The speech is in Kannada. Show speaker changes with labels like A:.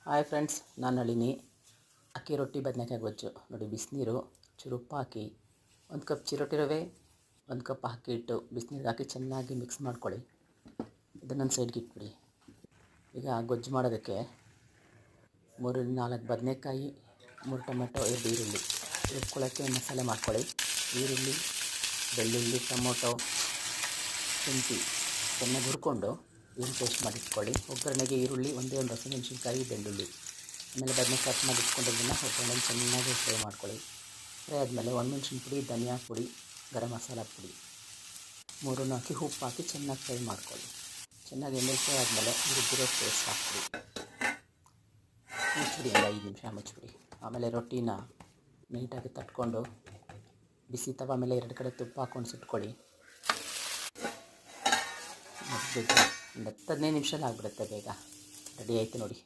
A: ಹಾಯ್ ಫ್ರೆಂಡ್ಸ್, ನಾನು ನಳಿನಿ. ಅಕ್ಕಿ ರೊಟ್ಟಿ ಬದನೆಕಾಯಿ ಗೊಜ್ಜು ನೋಡಿ. ಬಿಸಿನೀರು, ಚೂರು ಉಪ್ಪು ಹಾಕಿ, ಒಂದು ಕಪ್ ಚಿರೋಟಿ ರವೆ, ಒಂದು ಕಪ್ ಹಾಕಿಟ್ಟು ಬಿಸಿನೀರಿಗೆ ಹಾಕಿ ಚೆನ್ನಾಗಿ ಮಿಕ್ಸ್ ಮಾಡ್ಕೊಳ್ಳಿ. ಇದನ್ನೊಂದು ಸೈಡ್ಗೆ ಇಟ್ಬಿಡಿ. ಈಗ ಗೊಜ್ಜು ಮಾಡೋದಕ್ಕೆ 3-4 ಬದನೆಕಾಯಿ, 3 ಟೊಮೆಟೊ, 2 ಈರುಳ್ಳಿ ಇಟ್ಕೊಳ್ಳೋಕ್ಕೆ ಮಸಾಲೆ ಮಾಡ್ಕೊಳ್ಳಿ. ಈರುಳ್ಳಿ, ಬೆಳ್ಳುಳ್ಳಿ, ಟೊಮೊಟೊ, ಶುಂಠಿ ಚೆನ್ನಾಗಿ ಹುರ್ಕೊಂಡು ಏನು ಪೇಸ್ಟ್ ಮಾಡಿಟ್ಕೊಳ್ಳಿ. ಒಗ್ಗರಣೆಗೆ ಈರುಳ್ಳಿ, ಒಂದೇ ಒಂದು ಹಸಿಮೆಣಸಿನ್ಕಾಯಿ, ಬೆಳ್ಳುಳ್ಳಿ, ಆಮೇಲೆ ಬದನೆಕಾಯಿ ಕಟ್ ಮಾಡಿ ಇಟ್ಕೊಂಡಿದ್ದನ್ನು ಒಗ್ಗರಣೆ ಚೆನ್ನಾಗಿ ಫ್ರೈ ಮಾಡ್ಕೊಳ್ಳಿ. ಫ್ರೈ ಆದಮೇಲೆ ಒಣಮೆಣ್ಸಿನ ಪುಡಿ, ಧನಿಯಾ ಪುಡಿ, ಗರಂ ಮಸಾಲ ಪುಡಿ 3 ಹಾಕಿ ಉಪ್ಪು ಹಾಕಿ ಚೆನ್ನಾಗಿ ಫ್ರೈ ಮಾಡ್ಕೊಳ್ಳಿ. ಚೆನ್ನಾಗಿ ಎಣ್ಣೆ ಫ್ರೈ ಆದಮೇಲೆ ರುಬ್ಬಿರೋ ಪೇಸ್ಟ್ ಹಾಕ್ಬಿಡಿ. ಮುಚ್ಚಿಬಿಡಿ, ಒಂದು 5 ನಿಮಿಷ ಮುಚ್ಚಿಬಿಡಿ. ಆಮೇಲೆ ರೊಟ್ಟಿನ ನೀಟಾಗಿ ತಟ್ಕೊಂಡು ಬಿಸಿ ತವ ಮೇಲೆ 2 ಕಡೆ ತುಪ್ಪ ಹಾಕ್ಕೊಂಡು ಸುಟ್ಕೊಳ್ಳಿ. ಒಂದು 10-15 ನಿಮಿಷದಲ್ಲಿ ಆಗಿಬಿಡುತ್ತೆ, ಬೇಗ ರೆಡಿ ಆಯಿತು ನೋಡಿ.